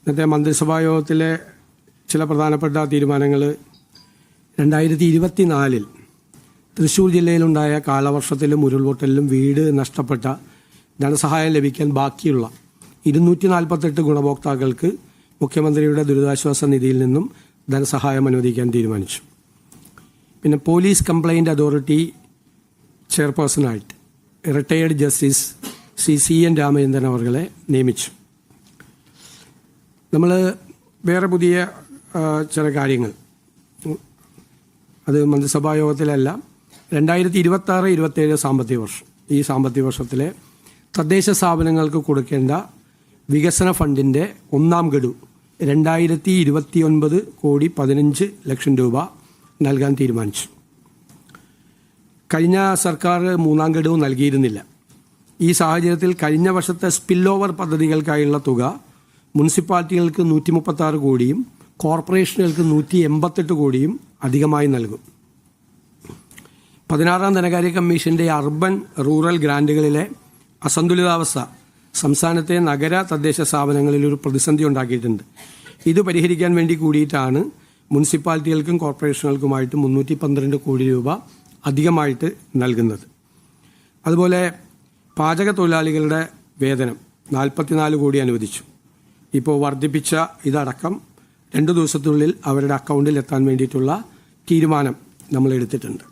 ഇന്നത്തെ മന്ത്രിസഭാ യോഗത്തിലെ ചില പ്രധാനപ്പെട്ട തീരുമാനങ്ങൾ 2024 തൃശ്ശൂർ ജില്ലയിലുണ്ടായ കാലവർഷത്തിലും ഉരുൾപൊട്ടലിലും വീട് നഷ്ടപ്പെട്ട ധനസഹായം ലഭിക്കാൻ ബാക്കിയുള്ള 248 ഗുണഭോക്താക്കൾക്ക് മുഖ്യമന്ത്രിയുടെ ദുരിതാശ്വാസ നിധിയിൽ നിന്നും ധനസഹായം അനുവദിക്കാൻ തീരുമാനിച്ചു. പിന്നെ പോലീസ് കംപ്ലയിൻറ്റ് അതോറിറ്റി ചെയർപേഴ്സണായിട്ട് റിട്ടയേർഡ് ജസ്റ്റിസ് CN രാമചന്ദ്രൻ അവരെ നിയമിച്ചു. നമ്മൾ വേറെ പുതിയ ചില കാര്യങ്ങൾ അത് മന്ത്രിസഭാ യോഗത്തിലല്ല, 2026-27 സാമ്പത്തിക വർഷം, ഈ സാമ്പത്തിക വർഷത്തിലെ തദ്ദേശ സ്ഥാപനങ്ങൾക്ക് കൊടുക്കേണ്ട വികസന ഫണ്ടിൻ്റെ ഒന്നാം ഗഡു 2029.15 രൂപ നൽകാൻ തീരുമാനിച്ചു. കഴിഞ്ഞ സർക്കാർ മൂന്നാം ഗഡു നൽകിയിരുന്നില്ല. ഈ സാഹചര്യത്തിൽ കഴിഞ്ഞ വർഷത്തെ സ്പിൽ ഓവർ പദ്ധതികൾക്കായുള്ള തുക മുനിസിപ്പാലിറ്റികൾക്ക് 136 കോടിയും കോർപ്പറേഷനുകൾക്ക് 188 കോടിയും അധികമായി നൽകും. 16ാം ധനകാര്യ കമ്മീഷന്റെ അർബൻ റൂറൽ ഗ്രാന്റുകളിലെ അസന്തുലിതാവസ്ഥ സംസ്ഥാനത്തെ നഗര തദ്ദേശ സ്ഥാപനങ്ങളിൽ ഒരു പ്രതിസന്ധി ഉണ്ടാക്കിയിട്ടുണ്ട്. ഇത് പരിഹരിക്കാൻ വേണ്ടി കൂടിയിട്ടാണ് മുനിസിപ്പാലിറ്റികൾക്കും കോർപ്പറേഷനുകൾക്കുമായിട്ട് 312 കോടി രൂപ അധികമായിട്ട് നൽകുന്നത്. അതുപോലെ പാചക തൊഴിലാളികളുടെ വേതനം 44 കോടി അനുവദിച്ചു. ഇപ്പോൾ വർദ്ധിപ്പിച്ച ഇതടക്കം 2 ദിവസത്തിനുള്ളിൽ അവരുടെ അക്കൗണ്ടിൽ എത്താൻ വേണ്ടിയിട്ടുള്ള തീരുമാനം നമ്മൾ എടുത്തിട്ടുണ്ട്.